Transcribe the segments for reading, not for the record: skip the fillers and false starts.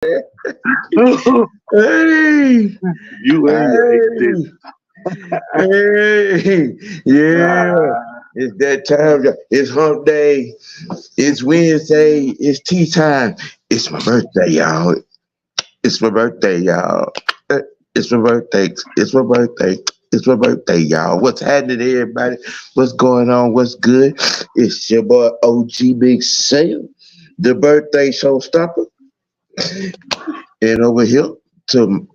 Hey, You and your eight digits. hey, hey, yeah. Ah, It's that time. It's hump day. It's Wednesday. It's tea time. It's my birthday, y'all. It's my birthday, y'all. Uh, It's my birthday. It's my birthday. It's my birthday, y'all. What's happening, everybody? What's going on? What's good? It's your boy OG Big Sam, the birthday showstopper. And over here to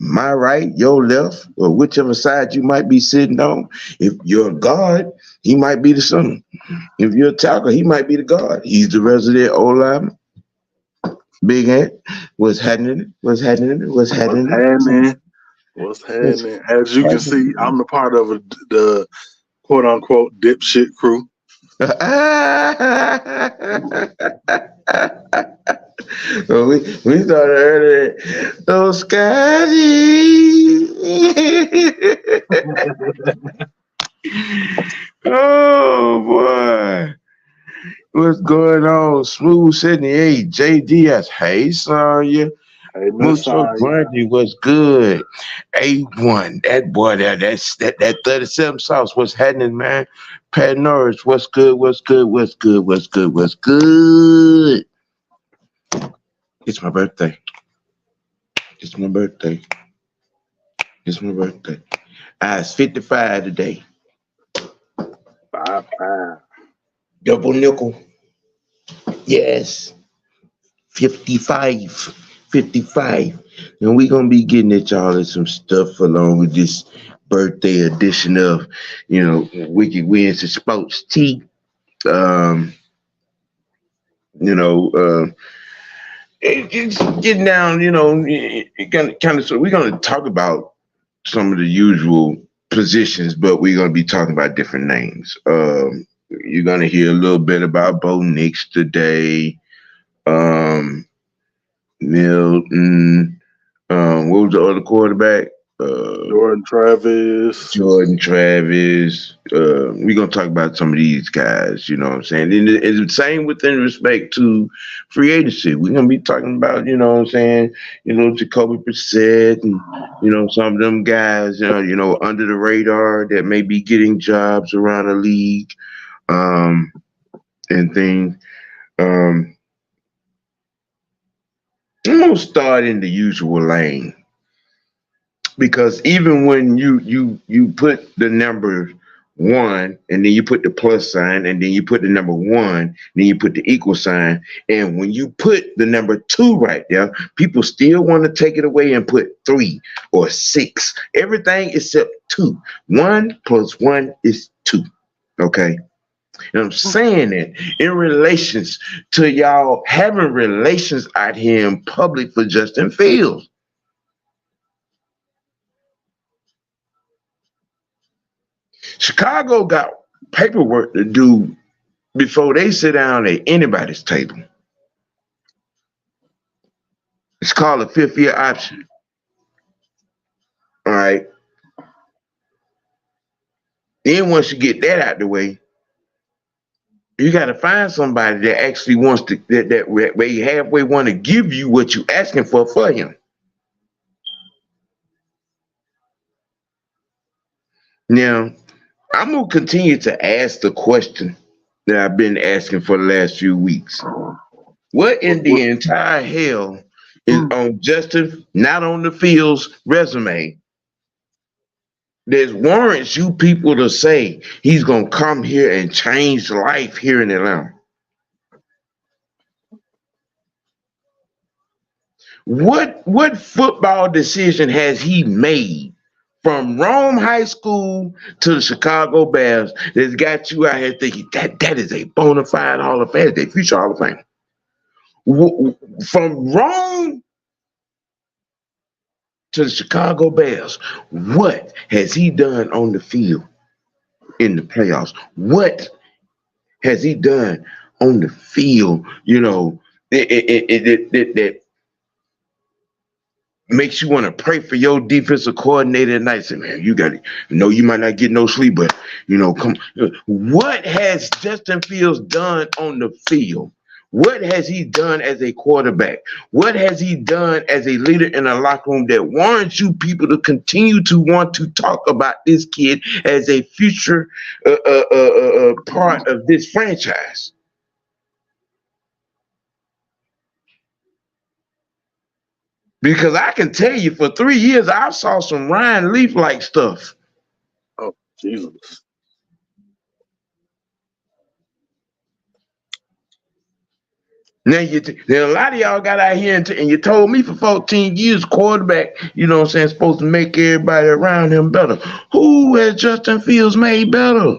my right, your left, or whichever side you might be sitting on. If you're a God, he might be the son. If you're a talker, he might be the God. He's the resident old lineman. Big head. What's happening? What's happening? What's what's happening? happening? What's What's happening? As you can see, happening? I'm the part of the quote unquote dipshit crew. Well, we started earlier. Oh, Scotty. Oh, boy. What's going on? Smooth 78, JDS. Hey, Sonya. Hey, Miss Mucho Sonya. Grundy was good. A1. That boy there, that 37 sauce. What's happening, man? Pat Norris, what's good? What's good? What's good? What's good? What's good? It's my birthday. It's my birthday. It's my birthday. I was 55 today. 5'5". Double nickel. Yes. 55. 55. And we're gonna be getting at y'all and some stuff along with this birthday edition of, Wicked Wins and Sports Tea. Um, you know, it's getting down, kind of so we're gonna talk about some of the usual positions, but we're gonna be talking about different names. You're gonna hear a little bit about Bo Nix today. Um, Milton. What was the other quarterback? Jordan Travis. Jordan Travis. We're gonna talk about some of these guys. You know what I'm saying? And it's the same within respect to free agency. We're gonna be talking about, what I'm saying, Jacoby Brissett and some of them guys, under the radar that may be getting jobs around the league, um, and things. Um, I'm gonna start in the usual lane because even when you put the number one and then you put the plus sign and then you put the number one, then you put the equal sign, and when you put the number two right there, people still want to take it away and put three or six. Everything except two. One plus one is two. Okay. And I'm saying that in relations to y'all having relations out here in public for Justin Fields. Chicago got paperwork to do before they sit down at anybody's table. It's called a fifth year option. All right. Then once you get that out the way, you got to find somebody that actually wants to that way halfway want to give you what you asking for him. Now, I'm gonna continue to ask the question that I've been asking for the last few weeks. What in What, the entire hell is on Justin, not on the Fields resume, that warrants you people to say he's gonna come here and change life here in Atlanta? What football decision has he made from Rome High School to the Chicago Bears that's got you out here thinking that is a bona fide Hall of Fame, a future Hall of Fame? From Rome to the Chicago Bears, what has he done on the field in the playoffs? What has he done on the field? That makes you want to pray for your defensive coordinator at night. Say, man, you got to know you might not get no sleep, but come. What has Justin Fields done on the field? What has he done as a quarterback? What has he done as a leader in a locker room that warrants you people to continue to want to talk about this kid as a future part of this franchise? Because I can tell you, for 3 years, I saw some Ryan Leaf like stuff. Oh, Jesus. Now, a lot of y'all got out here and you told me for 14 years, quarterback, you know what I'm saying, supposed to make everybody around him better. Who has Justin Fields made better?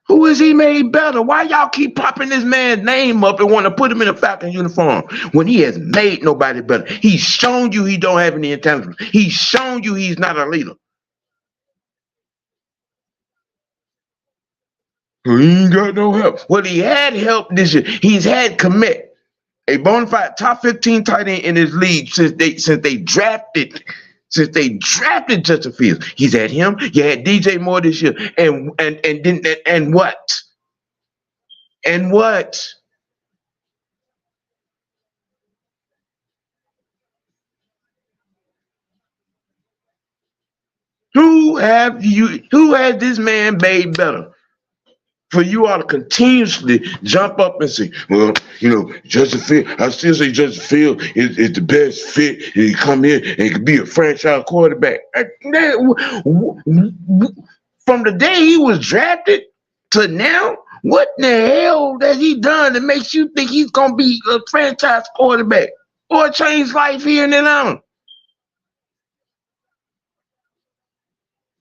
Who has he made better? Why y'all keep popping this man's name up and want to put him in a Falcon uniform when he has made nobody better? He's shown you he don't have any intelligence. He's shown you he's not a leader. He ain't got no help. Well, he had help this year. He's had Kmet, a bona fide top 15 tight end in his league since they drafted Justin Fields. He's had him. You had DJ Moore this year, and what? And what? Who has this man made better? For you all to continuously jump up and say, well, you know, Justin Fields, I still say Justin Fields is the best fit. He come here and could be a franchise quarterback. From the day he was drafted to now, what the hell has he done that makes you think he's going to be a franchise quarterback or change life here in Atlanta?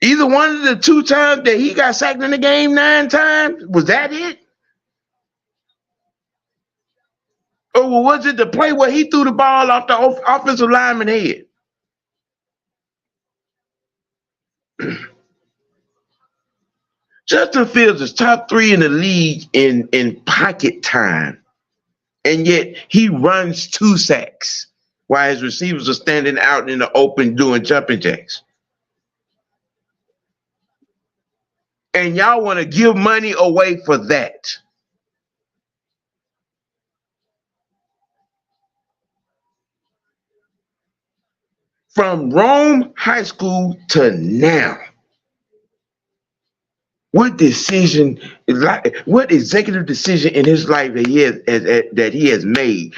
Either one of the 2 times that he got sacked in the game 9 times, was that it? Or was it the play where he threw the ball off the offensive lineman's head? Justin Fields is top 3 in the league in pocket time, and yet he runs 2 sacks while his receivers are standing out in the open doing jumping jacks. And y'all want to give money away for that. From Rome High School to now, what executive decision in his life that he has made?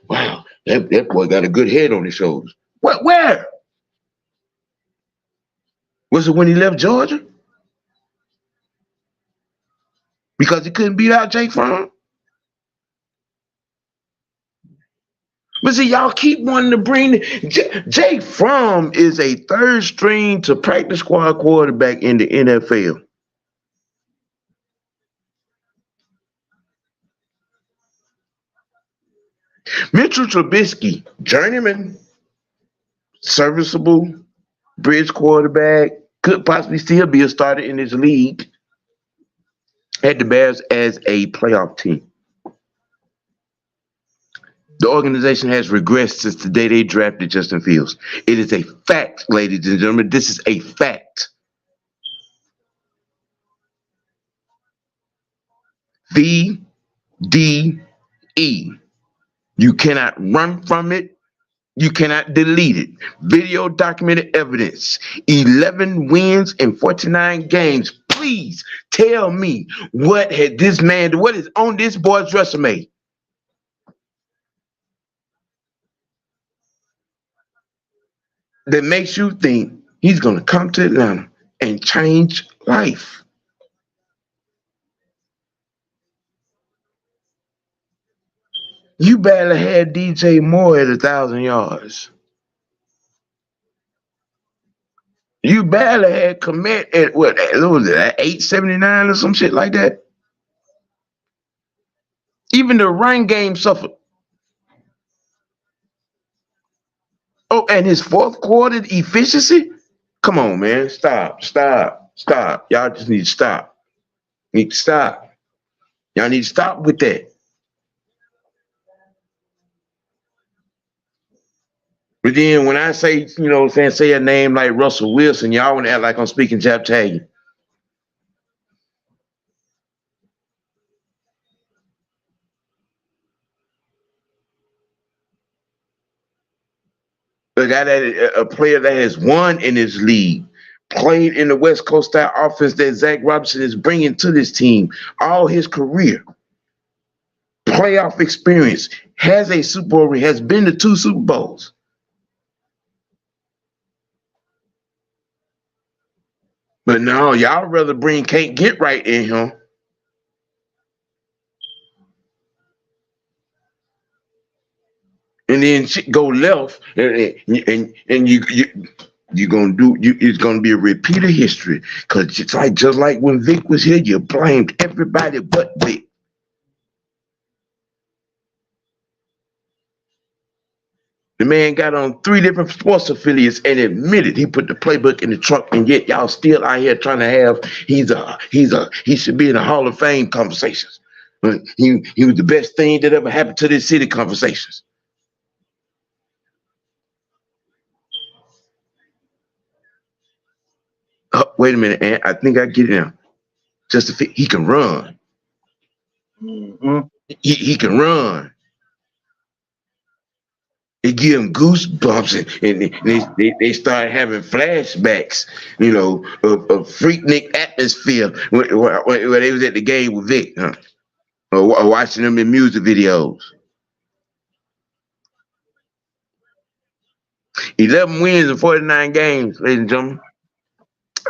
Wow, that boy got a good head on his shoulders. What? Where? Was it when he left Georgia? Because he couldn't beat out Jake Fromm? But see, y'all keep wanting to bring Jake Fromm is a 3rd string to practice squad quarterback in the NFL. Mitchell Trubisky, journeyman, serviceable, bridge quarterback, could possibly still be a starter in this league, had the Bears as a playoff team. The organization has regressed since the day they drafted Justin Fields. It is a fact, ladies and gentlemen. This is a fact. VDE. You cannot run from it. You cannot delete it. Video documented evidence. 11 wins in 49 games. Please tell me what is on this boy's resume? That makes you think he's going to come to Atlanta and change life. You barely had DJ Moore at 1,000 yards. You barely had Kmet at what was it, at 879 or some shit like that? Even the run game suffered. Oh, and his 4th quarter efficiency? Come on, man. Stop. Y'all just need to stop. Y'all need to stop with that. But then when I say, you know, say a name like Russell Wilson, y'all want to act like I'm speaking Jap Tagging. a player that has won in his league, played in the West Coast style offense that Zach Robinson is bringing to this team all his career, playoff experience, has a Super Bowl, has been to 2 Super Bowls. But no, y'all rather bring Can't Get Right in him. And then shit go left, and you're gonna it's gonna be a repeat of history. Cause it's like just like when Vic was here, you blamed everybody but Vic. The man got on 3 different sports affiliates and admitted he put the playbook in the trunk, and yet y'all still out here trying to have he should be in the Hall of Fame conversations. He was the best thing that ever happened to this city conversations. Oh, wait a minute, Ant. I think I get it now. He can run. Mm-hmm. He can run. It give him goosebumps, and they start having flashbacks, of Freaknik atmosphere where they was at the game with Vic, or watching them in music videos. 11 wins in 49 games, ladies and gentlemen.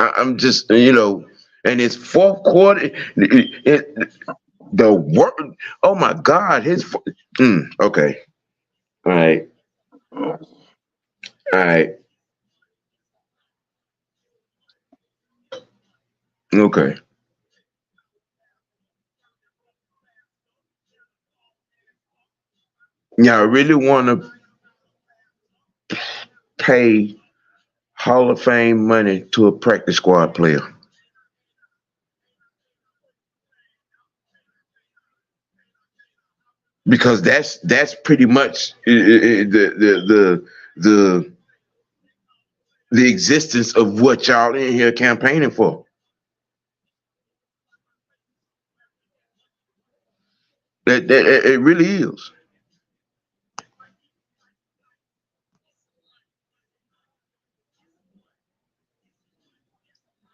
I'm just, and it's fourth quarter. The work. Oh my God, okay. All right. All right. Okay. Y'all really want to pay Hall of Fame money to a practice squad player? Because that's pretty much the existence of what y'all in here campaigning for. That it really is.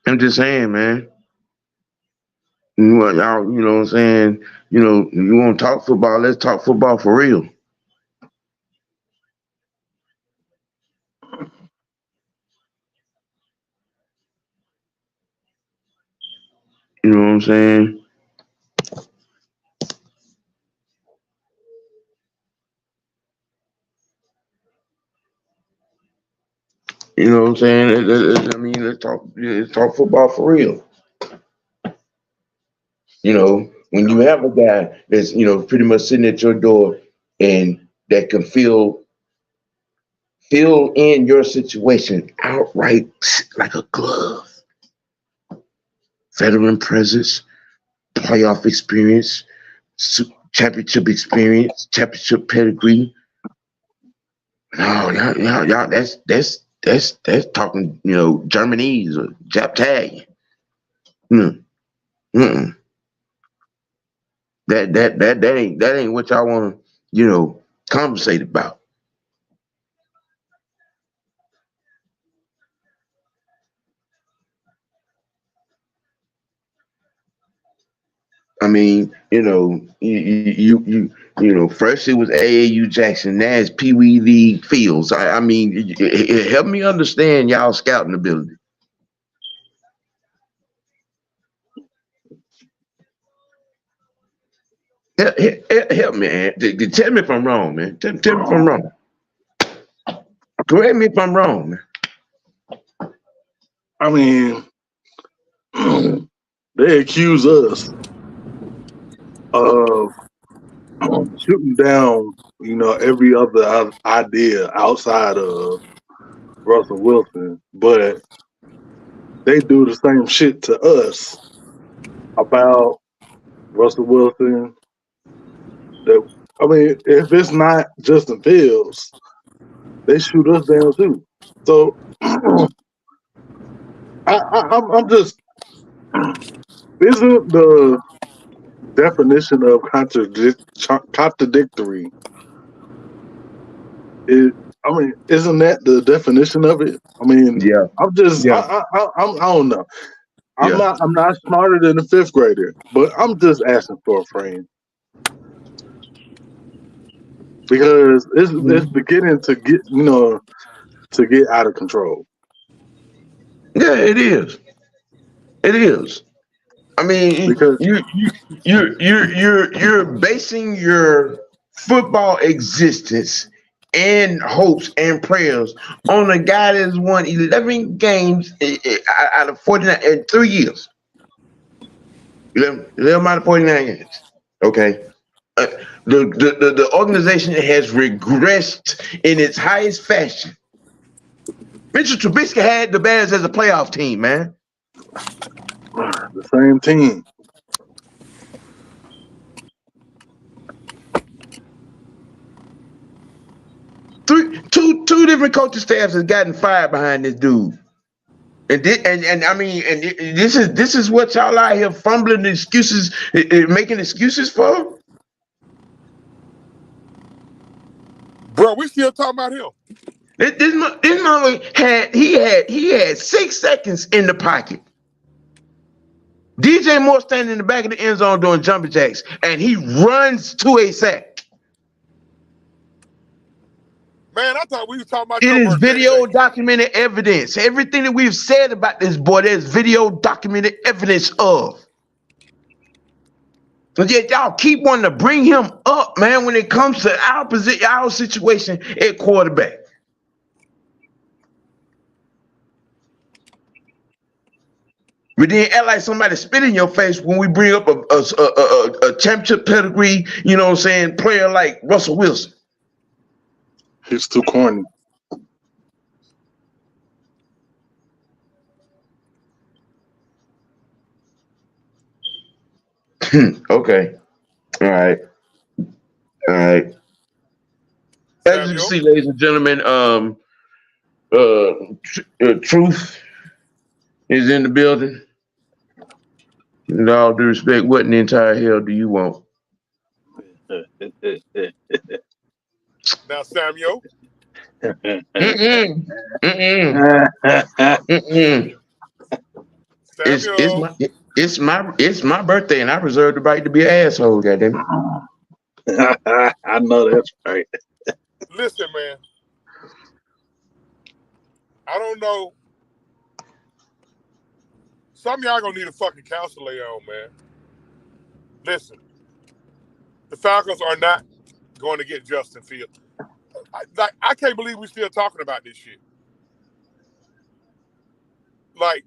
I'm just saying, man. Y'all, you know what I'm saying? You want to talk football? Let's talk football for real. You know what I'm saying? You know what I'm saying? I mean, let's talk football for real. When you have a guy that's, pretty much sitting at your door and that can fill in your situation outright like a glove. Veteran presence, playoff experience, championship experience, championship pedigree. No, y'all, that's talking, Germanese or Japtag. That ain't what y'all want to, conversate about. I mean, first it was AAU Jackson, now it's Pee Wee League Fields. I mean, help me understand y'all scouting ability. Help me, man. Tell me if I'm wrong, man. Tell me if I'm wrong. Correct me if I'm wrong, man. I mean, they accuse us of shooting down, every other idea outside of Russell Wilson, but they do the same shit to us about Russell Wilson. If it's not Justin Fields, they shoot us down too. So I'm just, isn't the definition of contradictory is I mean, isn't that the definition of it? I mean, Yeah, I'm just, yeah, I don't know. yeah. I'm not smarter than a fifth grader, but I'm just asking for a friend because it's beginning to get, to get out of control. Yeah, it is. It is. I mean, Because you're basing your football existence and hopes and prayers on a guy that's won 11 games out of 49 in 3 years. 11 out of 49 games. Okay. Uh, the organization has regressed in its highest fashion. Mitchell Trubisky had the Bears as a playoff team, man. the same team. Two different coaching staffs has gotten fired behind this dude. And I mean, this is what y'all out here fumbling excuses, making excuses for. Bro, we still talking about him. This mother had 6 seconds in the pocket. DJ Moore standing in the back of the end zone doing jumping jacks, and he runs to a sack. Man, I thought we were talking about It your is birthday video today. documented evidence. Everything that we've said about this boy, there's video documented evidence of. But yet y'all keep wanting to bring him up, man, when it comes to our position, our situation at quarterback. But then act like somebody spit in your face when we bring up a championship pedigree, you know what I'm saying, player like Russell Wilson. He's too corny. Okay. All right. All right. As you can Samuel, see, ladies and gentlemen, truth is in the building. In all due respect, what in the entire hell do you want? now Samuel, Mm-mm. Mm-mm. Mm-mm. It's it's Samuel. my it's my birthday, and I reserve the right to be an asshole. Goddamn it. I know that's right. Listen, man. I don't know. Some of y'all gonna need a fucking counselor on, man. Listen, the Falcons are not going to get Justin Fields. I can't believe we're still talking about this shit. Like,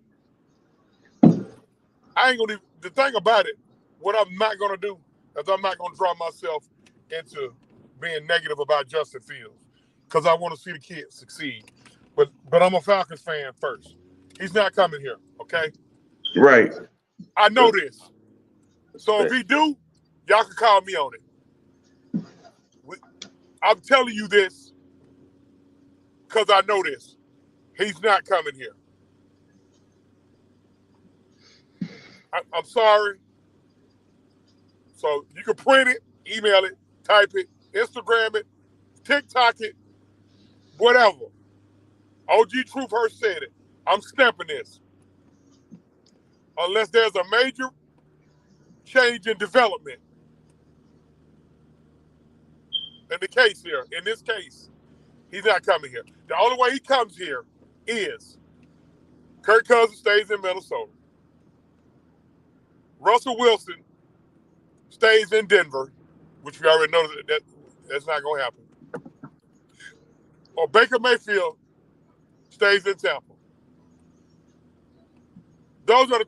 I ain't gonna even, the thing about it, what I'm not gonna do is I'm not gonna draw myself into being negative about Justin Fields because I want to see the kid succeed. But I'm a Falcons fan first. He's not coming here, okay? Right. I know this. So if he do, y'all can call me on it. I'm telling you this because I know this. He's not coming here. I'm sorry. So you can print it, email it, type it, Instagram it, TikTok it, whatever. OG Truth Hurst said it. I'm stamping this. Unless there's a major change in development. In the case here, in this case, he's not coming here. The only way he comes here is Kirk Cousins stays in Minnesota. Russell Wilson stays in Denver, which we already know that's not going to happen. Or Baker Mayfield stays in Tampa. Those are the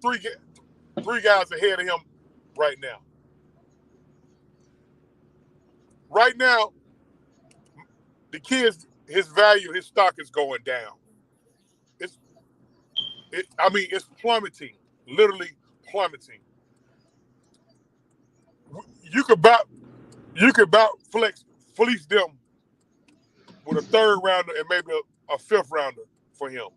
three guys ahead of him right now. Right now, the kid's his value, his stock is going down. It's plummeting, literally plummeting. You could about fleece them with a third rounder and maybe a fifth rounder for him.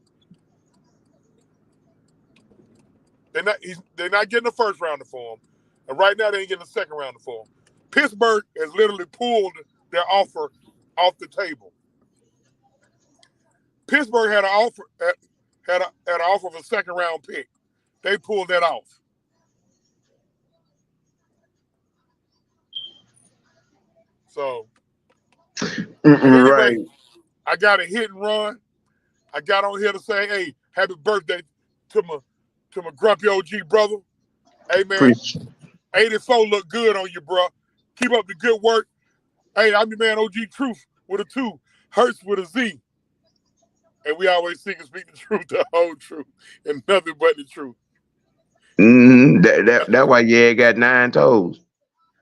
They're not getting a first rounder for him, and right now they ain't getting a second rounder for him. Pittsburgh has literally pulled their offer off the table. Pittsburgh had an offer had an offer of a second round pick. They pulled that off. So at any Right. rate, I got a hit and run. I got on here to say, hey, happy birthday to my grumpy OG brother. Hey man, Appreciate 84 look good on you, bro. Keep up the good work. Hey, I'm your man OG Truth with a 2, Hurts with a Z. And we always seek and speak the truth, the whole truth, and nothing but the truth. That why yeah got 9 toes.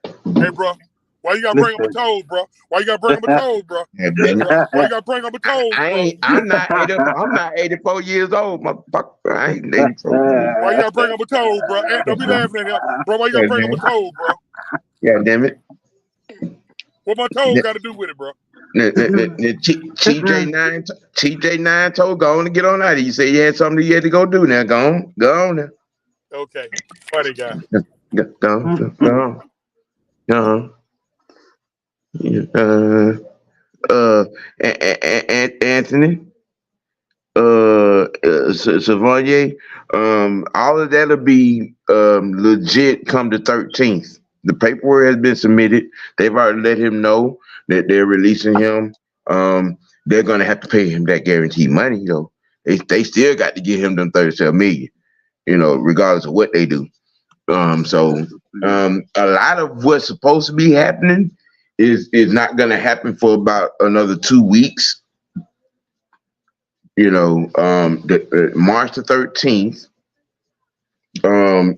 Hey, bro, why you gotta bring up a toes, bro? Why you gotta bring up a toes, bro? Yeah, damn it. Why you gotta bring up a toes, bro? I'm not 84 years old, motherfucker. I ain't 84. Why you gotta bring up a toes, bro? Hey, don't be laughing at him, bro. Why you gotta bring up a toes, bro? Yeah, damn it. What my toes got to do with it, bro? TJ9 told go on and get on out of here. You say you had something you had to go do now. Go on now. Okay, funny guy. Go on. Anthony, Savonier, all of that'll be legit come the 13th. The paperwork has been submitted. They've already let him know that they're releasing him. They're gonna have to pay him that guaranteed money though. They still got to give him them 37 million, regardless of what they do. So a lot of what's supposed to be happening is not gonna happen for about another 2 weeks. March the 13th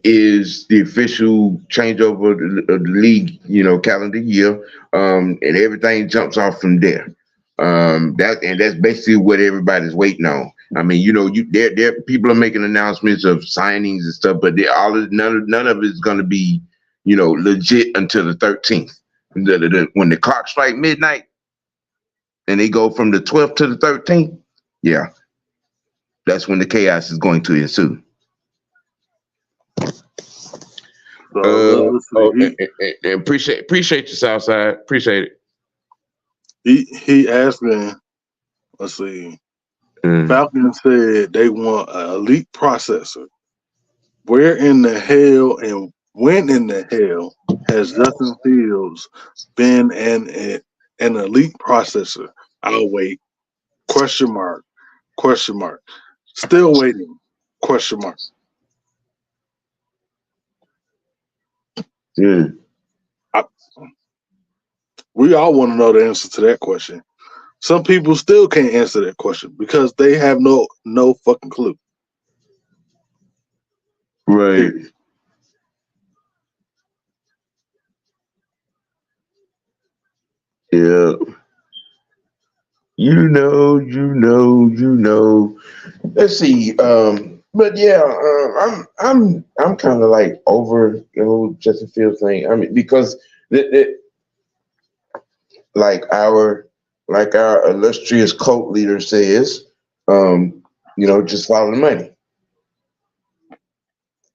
is the official changeover of the league, calendar year, and everything jumps off from there. That's basically what everybody's waiting on. I mean, there people are making announcements of signings and stuff, but none of it's going to be, legit until the 13th. When the clock strike midnight, and they go from the 12th to the 13th, yeah, that's when the chaos is going to ensue. Appreciate you, Southside. Appreciate it. He asked me, let's see. Falcon said they want an elite processor. Where in the hell and when in the hell has Justin Fields been an elite processor? I'll wait. Question mark. Still waiting. Question mark. We all want to know the answer to that question. Some people still can't answer that question because they have no fucking clue. Right. Yeah. Let's see. But yeah, I'm kind of like over the whole Justin Fields thing. I mean, because like our illustrious cult leader says, just follow the money.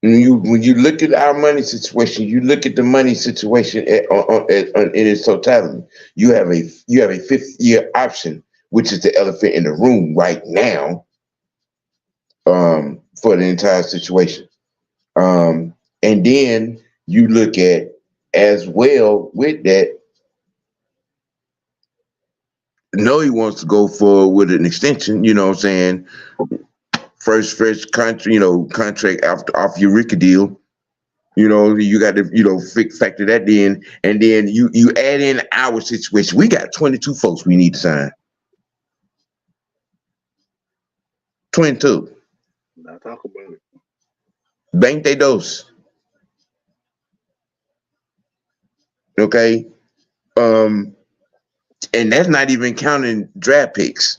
When you look at our money situation, you look at the money situation in its totality. You have a 5th-year option, which is the elephant in the room right now, for the entire situation. And then you look at as well with that. No, he wants to go forward with an extension. You know what I'm saying? First country, contract off your Ricky deal. You got to factor that in, and then you add in our situation. We got 22 folks we need to sign. 22. Now talk about it. 22. Okay. And that's not even counting draft picks.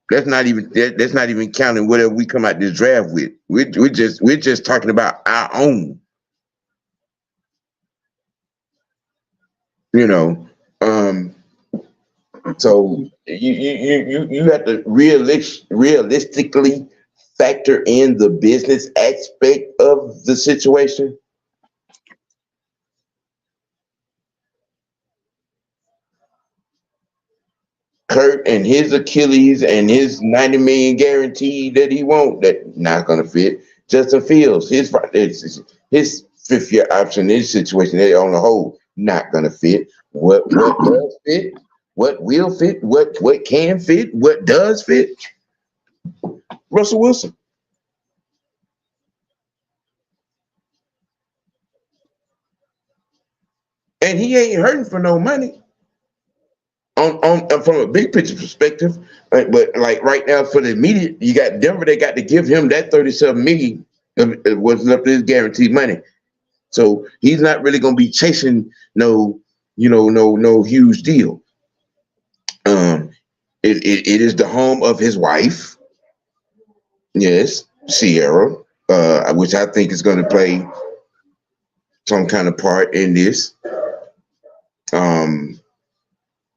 That's not even counting whatever we come out this draft with. We're just talking about our own. So you have to realistically factor in the business aspect of the situation. Kurt and his Achilles and his 90 million guarantee that he won't, that not gonna fit. Justin Fields, his fifth year option in this situation, they on the whole not gonna fit. What does fit? What will fit? What can fit? What does fit? Russell Wilson. And he ain't hurting for no money. On from a big picture perspective, but like right now for the immediate, you got Denver. They got to give him that 37 million. It wasn't up to his guaranteed money, so he's not really going to be chasing no huge deal. It is the home of his wife, yes, Sierra, which I think is going to play some kind of part in this.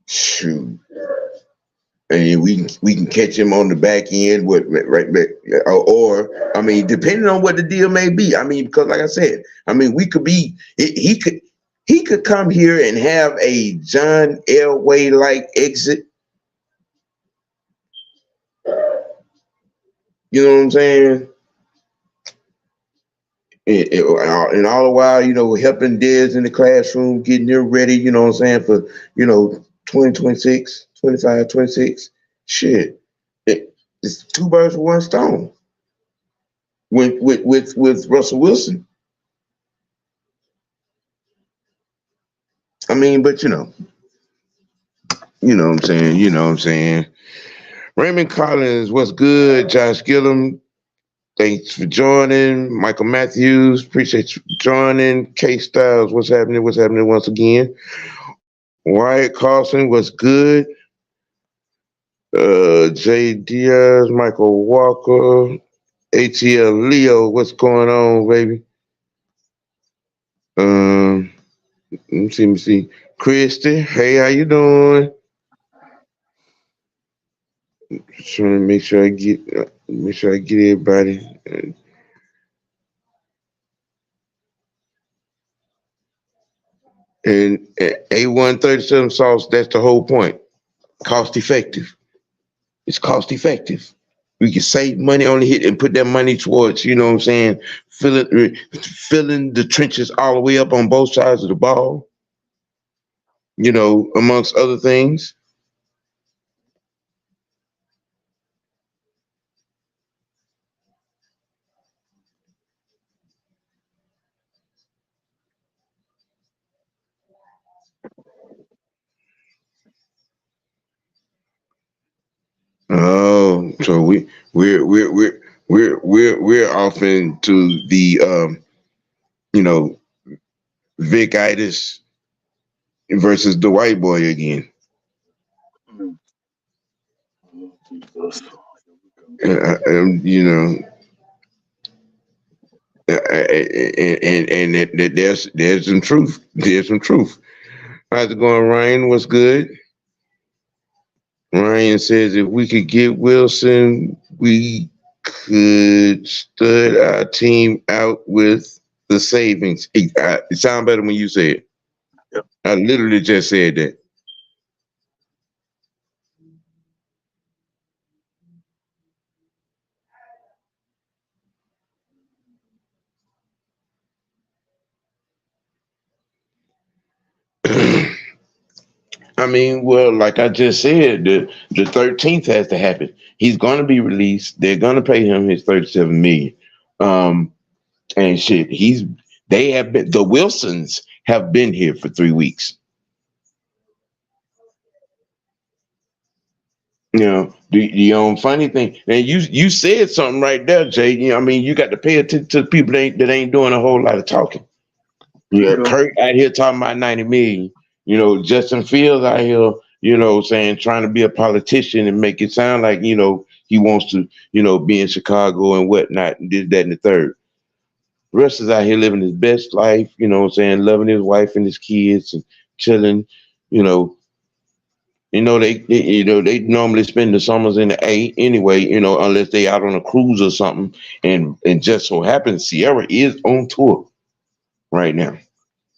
Shoot, and we can catch him on the back end with right back, or I mean, depending on what the deal may be. I mean, because like I said, I mean, we could be he could come here and have a John Elway like exit. You know what I'm saying? And all the while, helping Dez in the classroom, getting them ready, you know what I'm saying, for 2026, 25, 26. Shit. It's two birds with one stone. With Russell Wilson. I mean, but you know what I'm saying. Raymond Collins, what's good? Josh Gillum, thanks for joining. Michael Matthews, appreciate you joining. K Styles, what's happening? What's happening once again? Wyatt Carlson, what's good? Jay Diaz, Michael Walker, ATL Leo, what's going on, baby? Let me see. Christy, hey, how you doing? Just trying to make sure I get everybody. And A137 sauce, that's the whole point. Cost effective. It's cost effective. We can save money on the hit and put that money towards, you know what I'm saying, filling the trenches all the way up on both sides of the ball, amongst other things. Oh, so we're off into the Vic-itis versus the white boy again. And there's some truth. There's some truth. How's it going, Ryan? What's good? Ryan says if we could get Wilson, we could stud our team out with the savings. It sounds better when you say it. Yep. I literally just said that. I mean, well, like I just said, the 13th has to happen. He's going to be released. They're going to pay him his $37 million. And shit, the Wilsons have been here for 3 weeks. The funny thing, and you said something right there, Jay. I mean, you got to pay attention to the people that ain't doing a whole lot of talking. Kurt out here talking about 90 million. Justin Fields out here, saying, trying to be a politician and make it sound like, he wants to, be in Chicago and whatnot, and this, that, and the third. Russ is out here living his best life, loving his wife and his kids and chilling, they normally spend the summers in the A anyway, unless they out on a cruise or something. And just so happens Sierra is on tour right now.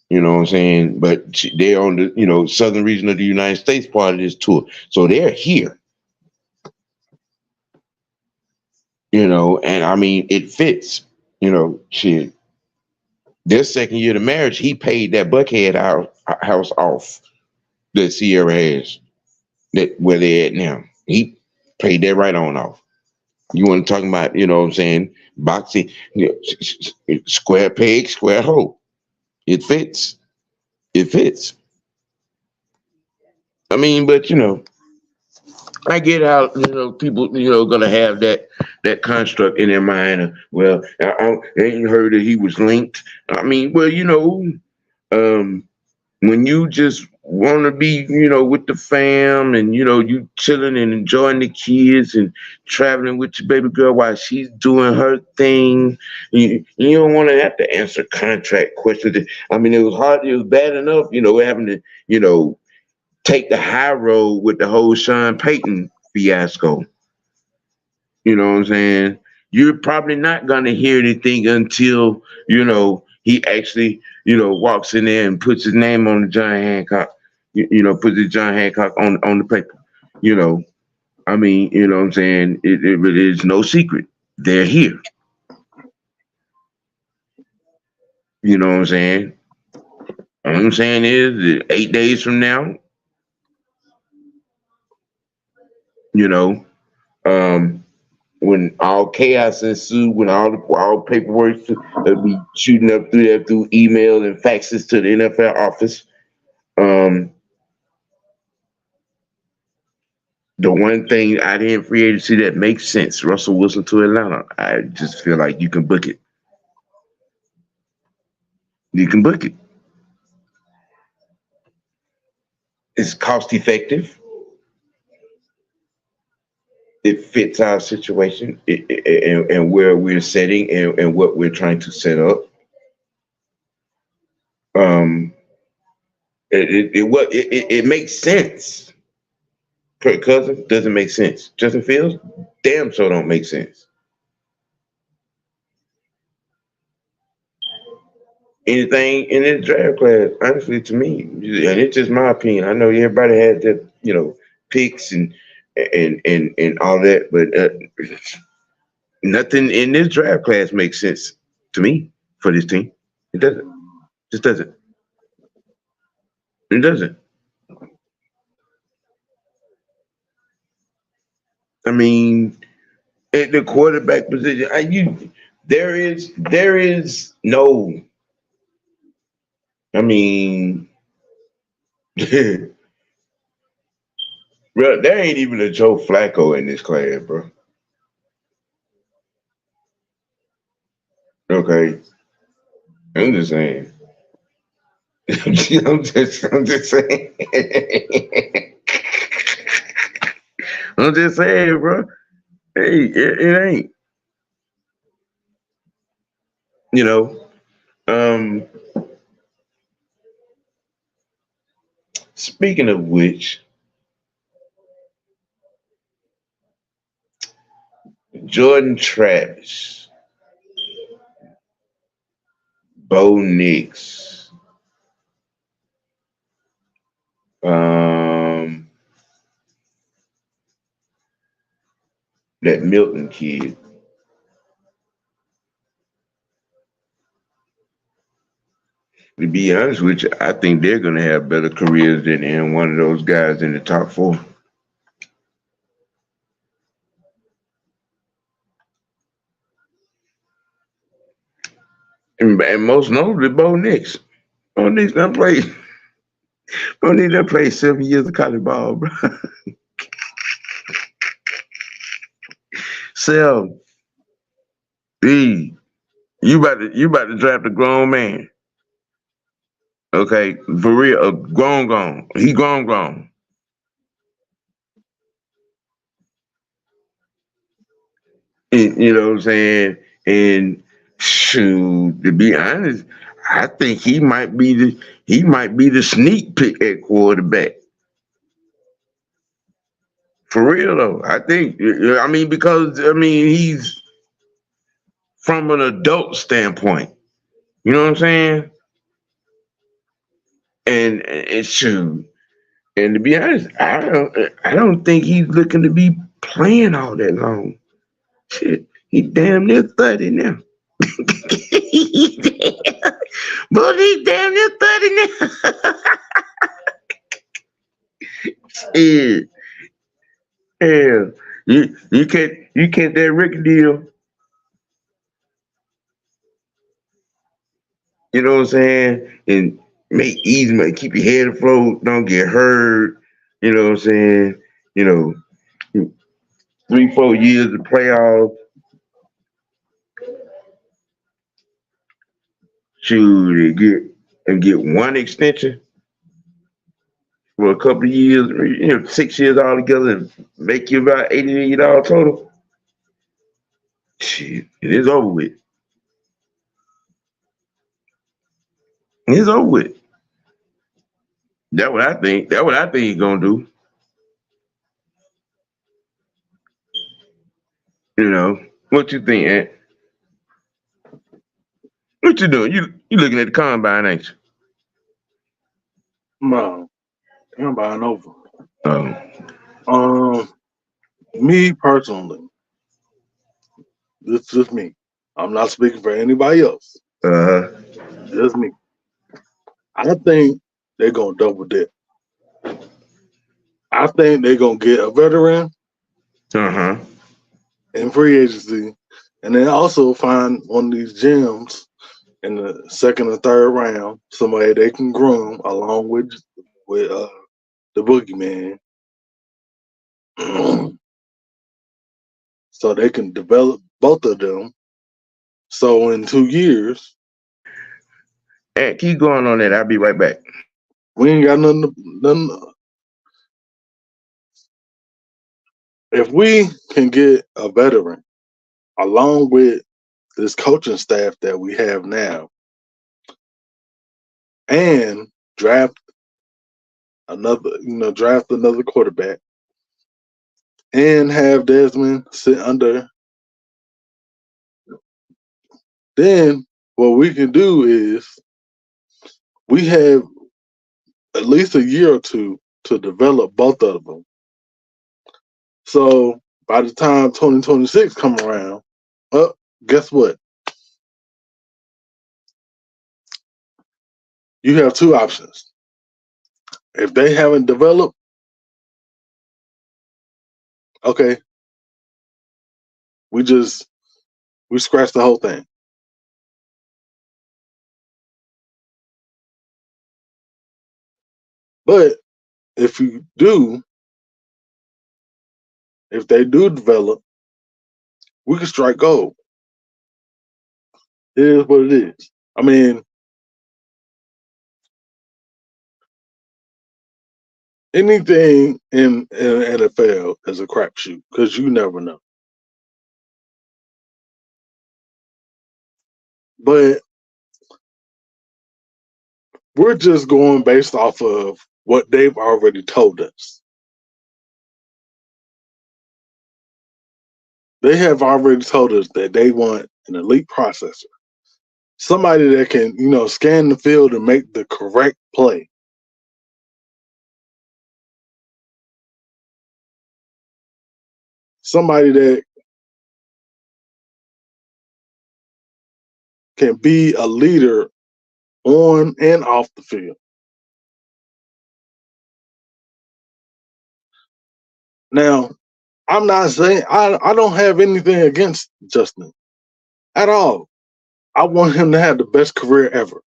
You know what I'm saying? But they're on the southern region of the United States part of this tour, so they're here. And I mean it fits. Shit. Their second year of marriage, he paid that Buckhead house off that Sierra has, that where they're at now. He paid that right on off. You want to talk about, what I'm saying, boxing, square peg, square hole. It fits. It fits. I mean, but I get how people gonna have that construct in their mind. Well, I ain't heard that he was linked. I mean, well, when you just want to be with the fam, and you chilling and enjoying the kids and traveling with your baby girl while she's doing her thing, you don't want to have to answer contract questions. I mean, it was bad enough having to take the high road with the whole Sean Payton fiasco. You know what I'm saying? You're probably not gonna hear anything until he actually walks in there and puts his name on the John Hancock. Puts the John Hancock on the paper. I mean, what I'm saying? It is no secret. They're here. You know what I'm saying? All I'm saying is that 8 days from now, when all chaos ensued, when all paperwork will be shooting up through email and faxes to the NFL office, the one thing I didn't free agency that makes sense, Russell Wilson to Atlanta. I just feel like you can book it. You can book it. It's cost effective. It fits our situation and where we're setting and what we're trying to set up. It makes sense. Kirk Cousins doesn't make sense. Justin Fields, damn sure don't make sense. Anything in this draft class, honestly, to me, and it's just my opinion. I know everybody had their, picks and all that, but nothing in this draft class makes sense to me for this team. It doesn't. Just doesn't. It doesn't. I mean, at the quarterback position, there is no. I mean, bro, there ain't even a Joe Flacco in this class, bro. Okay, I'm just saying. I'm just saying. I'm just saying, bro. Hey, it ain't. Speaking of which, Jordan Travis, Bo Nix, that Milton kid. To be honest with you, I think they're going to have better careers than one of those guys in the top four. And most notably, Bo Nix. Bo Nix done played 7 years of college ball, bro. So, B, you about to draft a grown man. Okay, for real, grown. He grown. And, you know what I'm saying? And shoot, to be honest, I think he might be the sneak pick at quarterback. For real though, I think. Because he's from an adult standpoint. You know what I'm saying? And shoot. And to be honest, I don't think he's looking to be playing all that long. Shit, he damn near 30 now. But he's damn near 30 now. Yeah, yeah. You can't that record deal. You know what I'm saying? And make easy, man. Keep your head afloat. Don't get hurt. You know what I'm saying? You know, 3-4 years of playoffs. Shoot, get one extension for a couple of years. 6 years altogether, and make you about $80 million total. Shit, it is over with. It's over with. That's what I think. That's what I think he's gonna do. What you think, Ant? What you doing? You looking at the combine, ain't you? No, I'm buying over. Oh. Me personally, this is just me. I'm not speaking for anybody else. Just me. I think they're gonna double dip. I think they're gonna get a veteran in free agency, and then also find one of these gems in the second or third round, somebody they can groom along with the boogeyman, so they can develop both of them. So in 2 years, Hey, keep going on that. I'll be right back. we ain't got nothing. If we can get a veteran along with this coaching staff that we have now, and draft another quarterback, and have Desmond sit under, then what we can do is we have at least a year or two to develop both of them. So by the time 2026 come around, guess what? You have two options. If they haven't developed, okay, we scratch the whole thing. But if they do develop, we can strike gold. It is what it is. I mean, anything in NFL is a crapshoot because you never know. But we're just going based off of what they've already told us. They have already told us that they want an elite processor, somebody that can, scan the field and make the correct play. Somebody that can be a leader on and off the field. Now, I'm not saying I don't have anything against Justin at all. I want him to have the best career ever.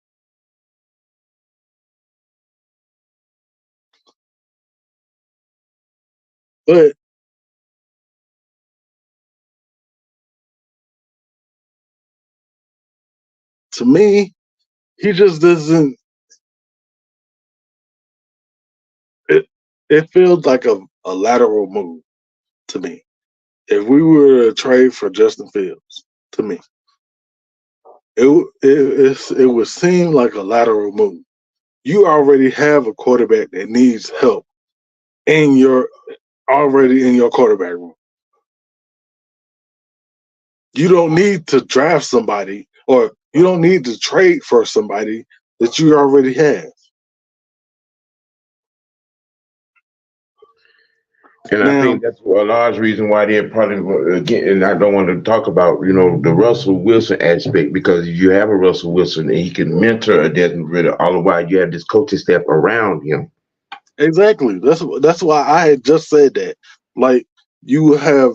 But to me, he just doesn't. It feels like a lateral move to me. If we were to trade for Justin Fields, to me, it would seem like a lateral move. You already have a quarterback that needs help already in your quarterback room. You don't need to draft somebody, or you don't need to trade for somebody that you already have. And I think that's a large reason why they're probably, again, and I don't want to talk about, the Russell Wilson aspect, because if you have a Russell Wilson and he can mentor a Desmond Ritter, all the while you have this coaching staff around him. Exactly. That's why I had just said that. Like, you will have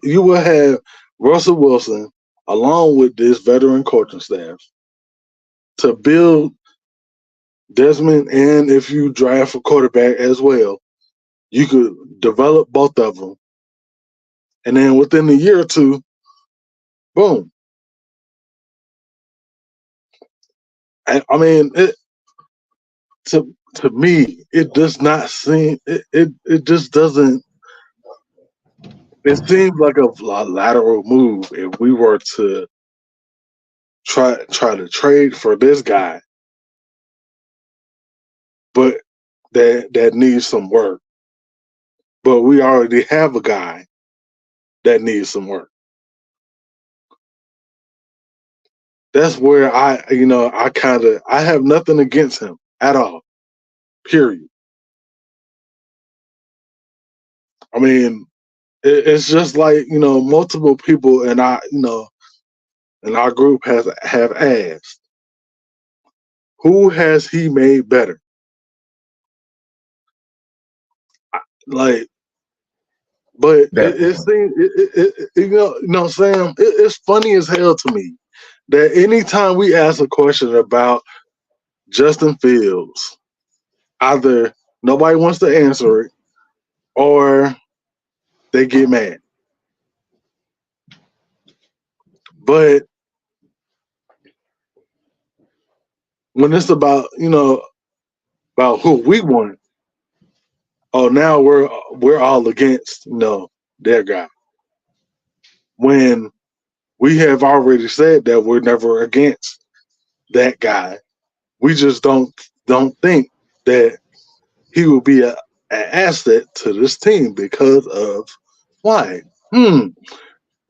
you will have Russell Wilson along with this veteran coaching staff to build Desmond, and if you draft a quarterback as well, you could develop both of them. And then within a year or two, boom. I mean, to me, it does not seem, it just doesn't, it seems like a lateral move if we were to try to trade for this guy, but that needs some work. But we already have a guy that needs some work. That's where I have nothing against him at all. Period. I mean, it's just like, multiple people in our group have asked, who has he made better? Like, but it seems, Sam, it's funny as hell to me that anytime we ask a question about Justin Fields, either nobody wants to answer it or they get mad. But when it's about about who we want, oh, now we're all against their guy. When we have already said that we're never against that guy, we just don't think that he will be an asset to this team because of why?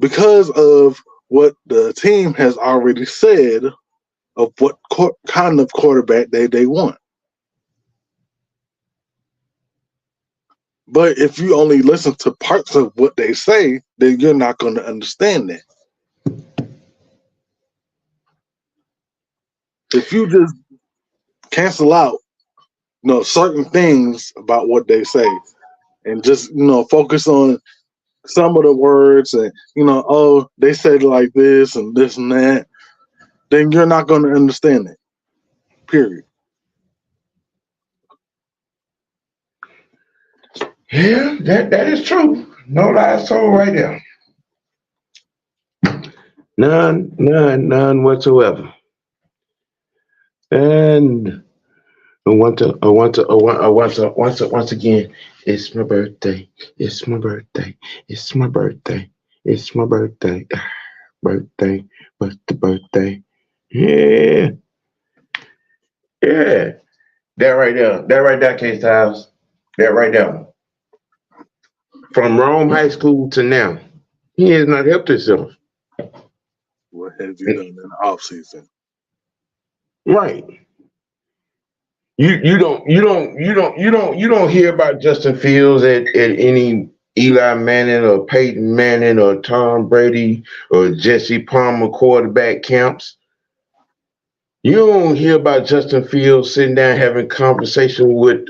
Because of what the team has already said of what kind of quarterback they want. But if you only listen to parts of what they say, then you're not going to understand that. If you just cancel out, certain things about what they say, and just focus on some of the words, and oh, they said it like this and this and that, then you're not going to understand it. Period. Yeah, that is true. No lies told right there. None whatsoever. And once again, it's my birthday. It's my birthday. It's my birthday. It's my birthday. Birthday. Yeah. Yeah. That right there, K-Styles. That right there. From Rome High School to now, he has not helped himself. What have you done in the off season? Right. You don't hear about Justin Fields at any Eli Manning or Peyton Manning or Tom Brady or Jesse Palmer quarterback camps. You don't hear about Justin Fields sitting down having conversation with,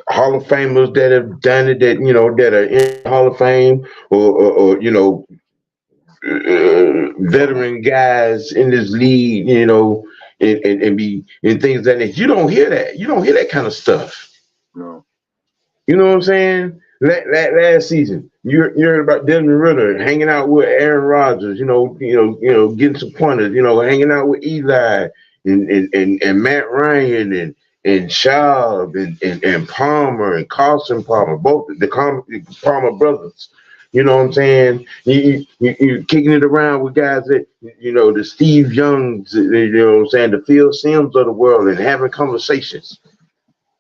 Hall of Famers that have done it, that that are in Hall of Fame, or veteran guys in this league, and be and things like that. You don't hear that. You don't hear that kind of stuff. No. You know what I'm saying? Last season, you heard about Desmond Ritter hanging out with Aaron Rodgers. Getting some pointers. Hanging out with Eli and Matt Ryan and Schaub and Palmer and Carson Palmer, both the Palmer brothers. You know what I'm saying? You're kicking it around with guys that, the Steve Youngs, what I'm saying, the Phil Simms of the world, and having conversations.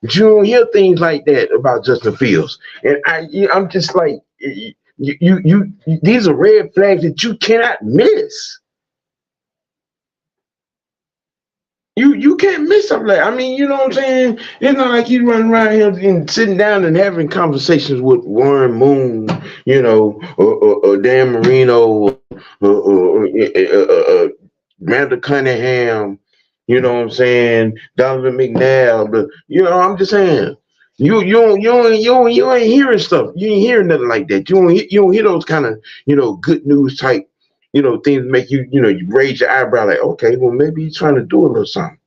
But you don't hear things like that about Justin Fields. And I'm just like, these are red flags that you cannot miss. You can't miss something like, I mean, you know what I'm saying? It's not like you running around here and sitting down and having conversations with Warren Moon, you know, or Dan Marino, Amanda Cunningham, you know what I'm saying? Donovan McNabb, but you know, I'm just saying. You ain't hearing stuff. You ain't hearing nothing like that. You don't hear those kind of, you know, good news type, you know, things make you, you know, you raise your eyebrow like, okay, well, maybe he's trying to do a little something.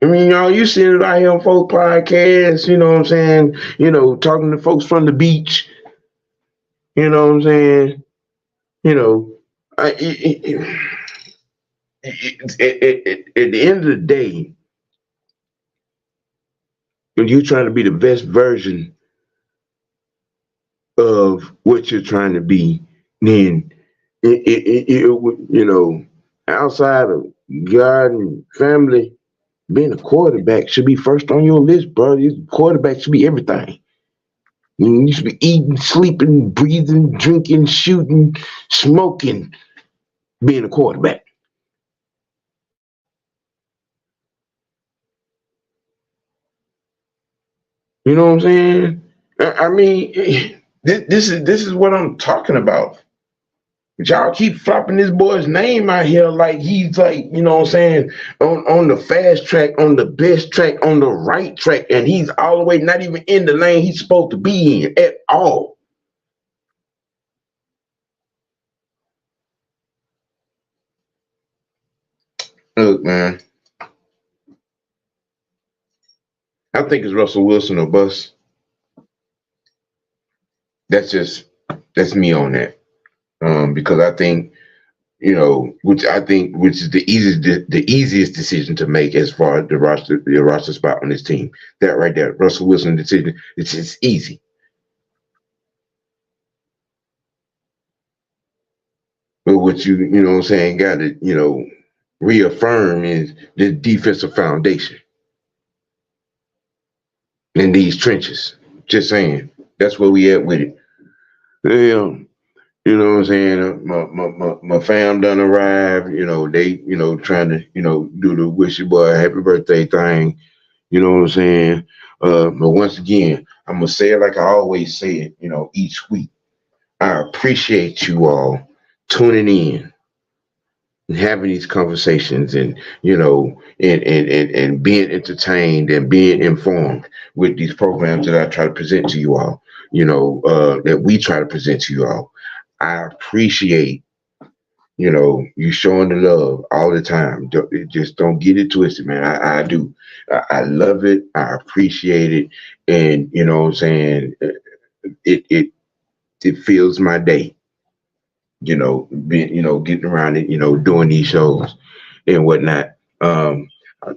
I mean, y'all, you see it out here on folk podcasts, you know what I'm saying? You know, talking to folks from the beach, you know what I'm saying? You know, at the end of the day, when you're trying to be the best version of what you're trying to be, then you know, outside of God and family, being a quarterback should be first on your list, bro. Quarterback should be everything. You should be eating, sleeping, breathing, drinking, shooting, smoking, being a quarterback. You know what I'm saying? I mean, this is what I'm talking about. But y'all keep flopping this boy's name out here like he's like, you know what I'm saying, on the fast track, on the best track, on the right track, and he's all the way not even in the lane he's supposed to be in at all. Look, man, I think it's Russell Wilson or bust. That's me on that. Because I think, you know, which is the easiest decision to make as far as the roster spot on this team. That right there, Russell Wilson decision, it's just easy. But what you know what I'm saying, got to, you know, reaffirm is the defensive foundation in these trenches. Just saying. That's where we at with it. Yeah. You know what I'm saying? My fam done arrived. You know, they, you know, trying to, you know, do the wish your boy a happy birthday thing. You know what I'm saying? But once again, I'm gonna say it like I always say it, you know, each week. I appreciate you all tuning in and having these conversations and, you know, and being entertained and being informed with these programs that I try to present to you all, you know, that we try to present to you all. I appreciate, you know, you showing the love all the time. Just don't get it twisted, man. I do. I love it. I appreciate it. And you know what I'm saying? It fills my day, you know, being, you know, getting around it, you know, doing these shows and whatnot. I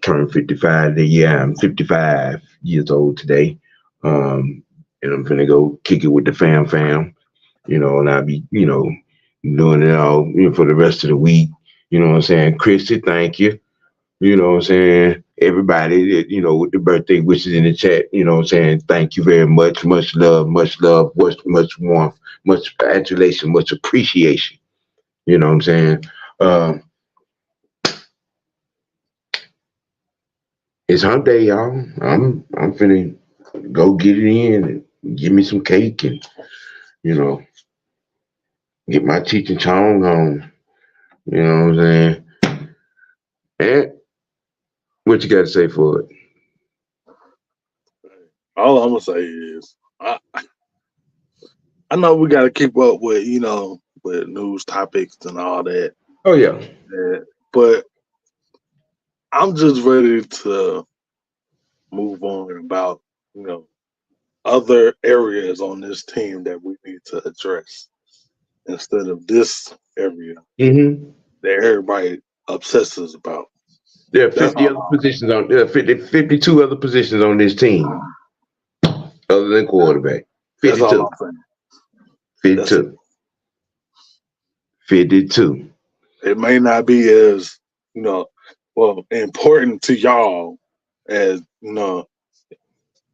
turned 55 the year. I'm 55 years old today. And I'm gonna go kick it with the fam, you know, and I'll be, you know, doing it all, you know, for the rest of the week. You know what I'm saying? Christy, thank you. You know what I'm saying? Everybody that, you know, with the birthday wishes in the chat, you know what I'm saying? Thank you very much. Much love, much warmth, much adulation, much appreciation. You know what I'm saying? Um, it's hump day, y'all. I'm finna go get it in and give me some cake and, you know, get my Cheech and Chong on. You know what I'm saying? And what you got to say for it? All I'm gonna say is, I know we got to keep up with, you know, with news topics and all that. Oh yeah. But I'm just ready to move on about, you know, other areas on this team that we need to address instead of this area that everybody obsesses about. There are 50 other positions on there are 52 other positions on this team other than quarterback. 52. 52. 52. It may not be as, you know, well, important to y'all as, you know,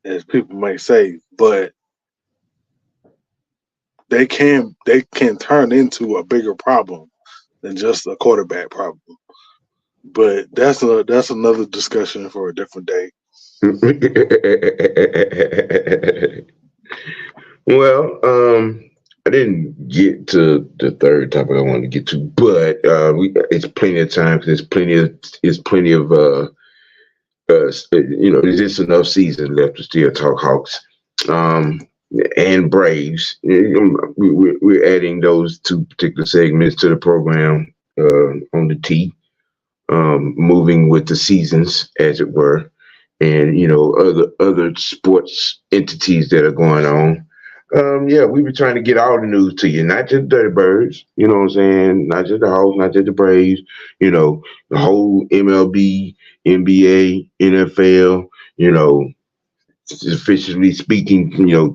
as people may say, but they can turn into a bigger problem than just a quarterback problem. But that's another discussion for a different day. Well, I didn't get to the third topic I wanted to get to, but it's plenty of time because there's plenty of there's just enough season left to still talk Hawks. And Braves. We're adding those two particular segments to the program on the T, moving with the seasons, as it were, and other sports entities that are going on. We were trying to get all the news to you, not just Dirty Birds, you know what I'm saying? Not just the Hawks, not just the Braves, the whole MLB, NBA, NFL, officially speaking,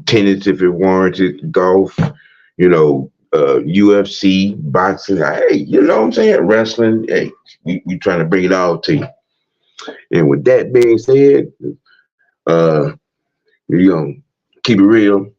tennis if it warranted, golf, UFC, boxing, hey, you know what I'm saying? Wrestling, hey, we trying to bring it all to you. And with that being said, we're gonna keep it real.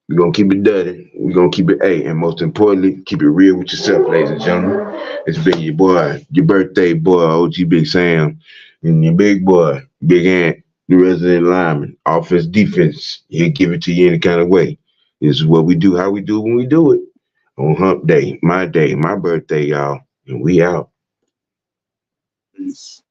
We're gonna keep it dirty. We're gonna keep it and most importantly, keep it real with yourself, ladies and gentlemen. It's been your boy, your birthday boy, OG Big Sam, and your big boy, Big Ant, the resident lineman, offense, defense. He'll give it to you any kind of way. This is what we do, how we do when we do it. On Hump Day, my birthday, y'all. And we out. Peace.